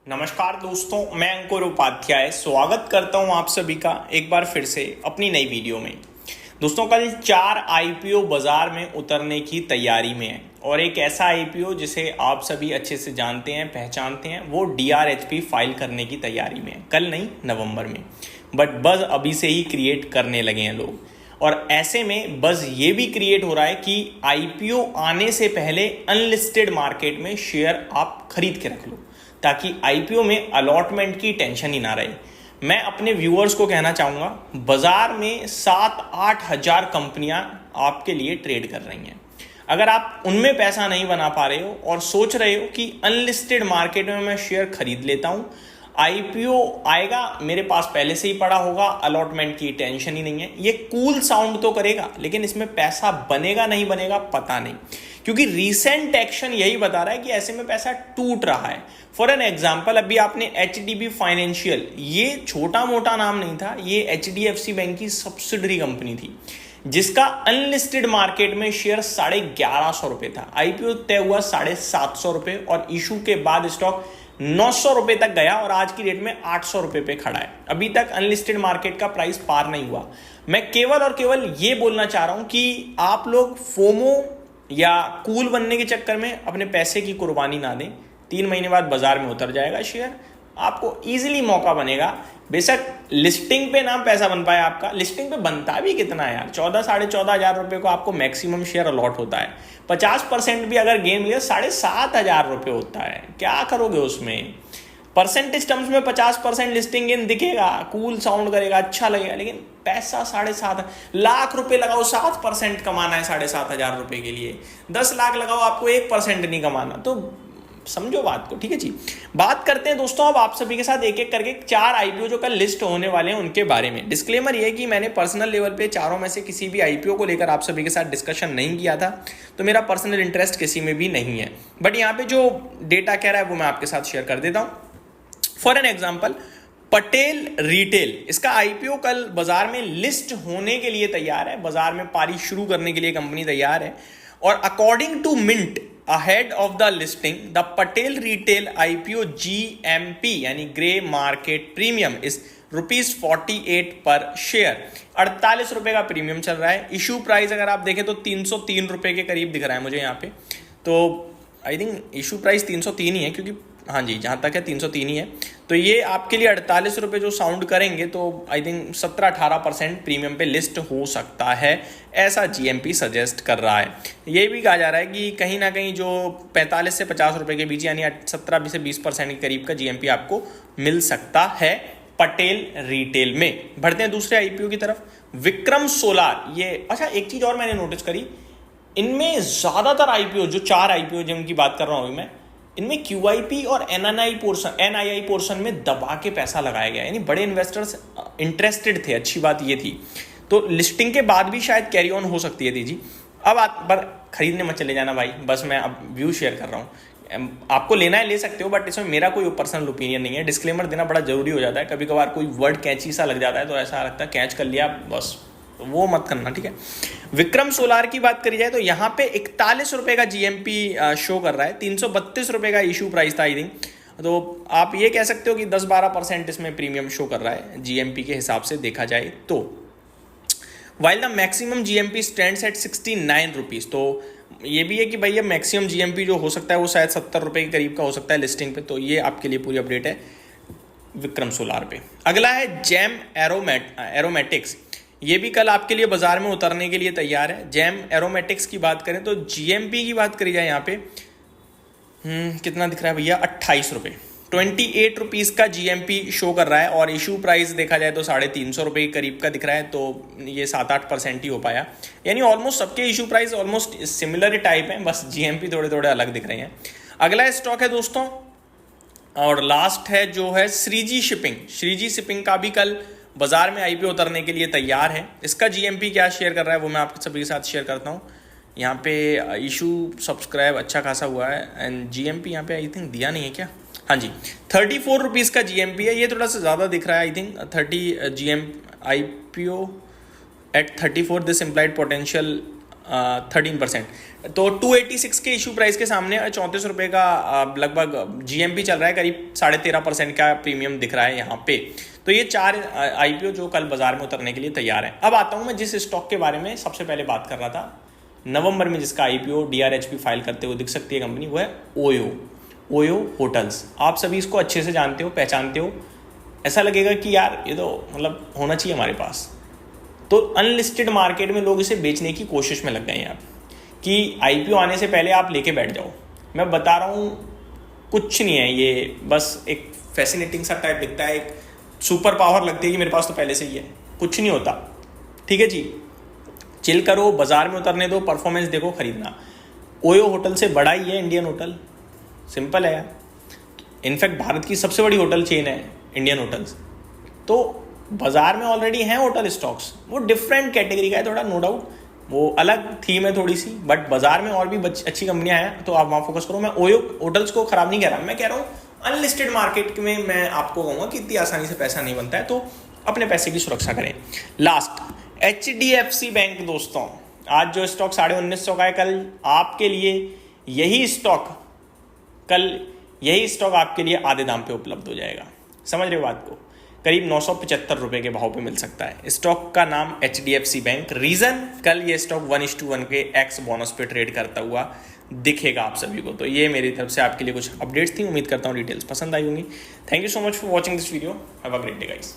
नमस्कार दोस्तों, मैं अंकुर उपाध्याय स्वागत करता हूं आप सभी का एक बार फिर से अपनी नई वीडियो में। दोस्तों, कल 4 आईपीओ बाजार में उतरने की तैयारी में है और एक ऐसा आईपीओ जिसे आप सभी अच्छे से जानते हैं, पहचानते हैं, वो डीआरएचपी फाइल करने की तैयारी में है। कल नहीं, नवंबर में। बट बज़ अभी से ही क्रिएट करने लगे हैं लोग, और ऐसे में बज़ ये भी क्रिएट हो रहा है कि आईपीओ आने से पहले अनलिस्टेड मार्केट में शेयर आप खरीद के रख लो, ताकि आईपीओ में अलॉटमेंट की टेंशन ही ना रहे। मैं अपने व्यूअर्स को कहना चाहूँगा, बाजार में 7-8 हज़ार कंपनियां आपके लिए ट्रेड कर रही हैं। अगर आप उनमें पैसा नहीं बना पा रहे हो और सोच रहे हो कि अनलिस्टेड मार्केट में मैं शेयर खरीद लेता हूँ, आईपीओ आएगा, मेरे पास पहले से ही पड़ा होगा, अलॉटमेंट की टेंशन ही नहीं है, ये कूल साउंड तो करेगा, लेकिन इसमें पैसा बनेगा नहीं बनेगा पता नहीं, क्योंकि रीसेंट एक्शन यही बता रहा है कि ऐसे में पैसा टूट रहा है। फॉर एन एग्जाम्पल, अभी आपने एचडीबी फाइनेंशियल, ये छोटा मोटा नाम नहीं था, ये एचडीएफसी बैंक की सब्सिडरी कंपनी थी, जिसका अनलिस्टेड मार्केट में शेयर 1150 रुपए था। आईपीओ तय हुआ 750 रुपए और इशू के बाद स्टॉक 900 रुपए तक गया और आज की डेट में 800 रुपए पे खड़ा है। अभी तक अनलिस्टेड मार्केट का प्राइस पार नहीं हुआ। मैं केवल और केवल ये बोलना चाह रहा हूं कि आप लोग फोमो या कूल बनने के चक्कर में अपने पैसे की कुर्बानी ना दें। 3 महीने बाद बाजार में उतर जाएगा शेयर, आपको इजीली मौका बनेगा। बेशक लिस्टिंग पे ना पैसा बन पाए आपका, लिस्टिंग पे बनता भी कितना है यार, 14-14.5 हज़ार रुपये को आपको मैक्सिमम शेयर अलॉट होता है। 50% भी अगर गेम लिया 7,500 रुपये होता है, क्या करोगे उसमें? परसेंटेज टर्म्स में 50% लिस्टिंग गेन दिखेगा, कूल साउंड करेगा, अच्छा लगेगा, लेकिन पैसा 7.5 लाख रुपए लगाओ, 7% कमाना है 7,500 रुपये के लिए। 10 लाख लगाओ, आपको 1% नहीं कमाना, तो समझो बात को, ठीक है जी। बात करते हैं दोस्तों अब आप सभी के साथ एक एक करके 4 आईपीओ जो कल लिस्ट होने वाले हैं उनके बारे में। डिस्क्लेमर ये है कि मैंने पर्सनल लेवल पे चारों में से किसी भी आईपीओ को लेकर आप सभी के साथ डिस्कशन नहीं किया था, तो मेरा पर्सनल इंटरेस्ट किसी में भी नहीं है। बट यहाँ पे जो डेटा कह रहा है वो मैं आपके साथ शेयर कर देता हूँ। For an example, Patel retail, इसका आईपीओ कल बाजार में लिस्ट होने के लिए तैयार है, बाजार में पारी शुरू करने के लिए कंपनी तैयार है। और according to Mint ahead of the listing, the Patel retail IPO GMP यानी ग्रे मार्केट प्रीमियम इस ₹48 पर शेयर। 48 रुपए का प्रीमियम चल रहा है। इशू प्राइस अगर आप देखें तो 303 रुपए के करीब दिख रहा है मुझे यहाँ पे, तो आई थिंक इशू प्राइस 303 ही है, क्योंकि हाँ जी, जहाँ तक है 303 ही है। तो ये आपके लिए 48 रुपये जो साउंड करेंगे तो आई थिंक 17-18% प्रीमियम पे लिस्ट हो सकता है, ऐसा जीएमपी सजेस्ट कर रहा है। ये भी कहा जा रहा है कि कहीं ना कहीं जो 45 से 50 रुपये के बीच यानी 17 से 20% के करीब का जीएमपी आपको मिल सकता है पटेल रिटेल में। बढ़ते हैं दूसरे आईपीओ की तरफ, विक्रम सोलार। ये अच्छा, एक चीज़ और मैंने नोटिस करी, इनमें ज़्यादातर आईपीओ, जो 4 आईपीओ जिनकी बात कर रहा हूँ मैं, इनमें क्यूआईपी और एनआईआई पोर्शन में दबा के पैसा लगाया गया, यानी बड़े इन्वेस्टर्स इंटरेस्टेड थे। अच्छी बात ये थी, तो लिस्टिंग के बाद भी शायद कैरी ऑन हो सकती है जी। अब आप पर खरीदने मत चले जाना भाई, बस मैं अब व्यू शेयर कर रहा हूँ। आपको लेना है ले सकते हो, बट इसमें मेरा कोई पर्सनल ओपिनियन नहीं है। डिस्क्लेमर देना बड़ा जरूरी हो जाता है, कभी कभार कोई वर्ड कैची सा लग जाता है तो ऐसा लगता है कैच कर लिया, बस तो वो मत करना, ठीक है। विक्रम सोलार की बात करी जाए तो यहाँ पे 41 रुपए का जीएमपी शो कर रहा है, 332 रुपए का इशू प्राइस था आई थिंक। तो आप ये कह सकते हो कि 10-12% इसमें प्रीमियम शो कर रहा है जीएमपी के हिसाब से देखा जाए तो। While the maximum GMP stands eight 69 rupees, तो ये भी है कि भैया मैक्सिमम जीएमपी जो हो सकता है वो शायद 70 रुपए के करीब का हो सकता है लिस्टिंग पे। तो ये आपके लिए पूरी अपडेट है विक्रम सोलार पे। अगला है जैम एरोमेटिक्स, ये भी कल आपके लिए बाजार में उतरने के लिए तैयार है। जैम एरोमेटिक्स की बात करें तो जीएमपी की बात करी जाए यहाँ पे कितना दिख रहा है भैया, 28 रुपये, 28 रुपीज़ का जीएमपी शो कर रहा है। और इशू प्राइस देखा जाए तो 350 रुपये के करीब का दिख रहा है, तो ये 7-8% ही हो पाया, यानी ऑलमोस्ट सबके इशू प्राइस ऑलमोस्ट सिमिलर ही टाइप है, बस जीएमपी थोड़े थोड़े अलग दिख रहे हैं। अगला स्टॉक है दोस्तों और लास्ट है जो है श्रीजी शिपिंग। श्रीजी शिपिंग का भी कल बाजार में आईपीओ उतरने के लिए तैयार है। इसका जीएमपी क्या शेयर कर रहा है वो मैं आप सभी के साथ शेयर करता हूँ। यहाँ पे इशू सब्सक्राइब अच्छा खासा हुआ है एंड जीएमपी यहाँ पे आई थिंक दिया नहीं है क्या, हाँ जी 34 रुपीज़ का जीएमपी है, ये थोड़ा सा ज़्यादा दिख रहा है I think. 30 GM IPO at 34, this implied potential 13%। तो 286 के इशू प्राइस के सामने 34 रुपये का लगभग जीएमपी चल रहा है, करीब 13.5% का प्रीमियम दिख रहा है यहाँ पे। तो ये 4 आईपीओ जो कल बाजार में उतरने के लिए तैयार हैं। अब आता हूँ मैं जिस स्टॉक के बारे में सबसे पहले बात कर रहा था, नवंबर में जिसका आईपीओ डीआरएचपी फाइल करते हुए दिख सकती है कंपनी, वो है ओयो होटल्स। आप सभी इसको अच्छे से जानते हो, पहचानते हो। ऐसा लगेगा कि यार ये तो मतलब होना चाहिए हमारे पास। तो अनलिस्टेड मार्केट में लोग इसे बेचने की कोशिश में लग गए हैं अब, कि आईपीओ आने से पहले आप लेके बैठ जाओ। मैं बता रहा हूँ कुछ नहीं है, ये बस एक फैसिनेटिंग सा टाइप दिखता है, एक सुपर पावर लगती है कि मेरे पास तो पहले से ही है। कुछ नहीं होता, ठीक है जी। चिल करो, बाजार में उतरने दो, परफॉर्मेंस देखो, खरीदना। ओयो होटल से बड़ा ही है इंडियन होटल, सिंपल है यार। इनफैक्ट भारत की सबसे बड़ी होटल चेन है इंडियन होटल्स। तो बाजार में ऑलरेडी हैं होटल स्टॉक्स, वो डिफरेंट कैटेगरी का है थोड़ा, नो डाउट, वो अलग थीम है थोड़ी सी, बट बाजार में और भी अच्छी कंपनियां हैं, तो आप वहाँ फोकस करो। मैं ओयो होटल्स को खराब नहीं कह रहा, मैं कह रहा हूँ अनलिस्टेड मार्केट में मैं आपको कहूँगा कि इतनी आसानी से पैसा नहीं बनता है, तो अपने पैसे की सुरक्षा करें। लास्ट HDFC बैंक दोस्तों, आज जो स्टॉक 1950 का है, कल आपके लिए यही स्टॉक आपके लिए आधे दाम पे उपलब्ध हो जाएगा। समझ रहे हो बात को? करीब 975 रुपए के भाव पे मिल सकता है। स्टॉक का नाम HDFC बैंक। रीजन, कल ये स्टॉक 1:1 के एक्स बोनस पे ट्रेड करता हुआ दिखेगा आप सभी को। तो ये मेरी तरफ से आपके लिए कुछ अपडेट्स थी, उम्मीद करता हूँ डिटेल्स पसंद आई होंगी। Thank you so much for watching this video. Have a great day guys.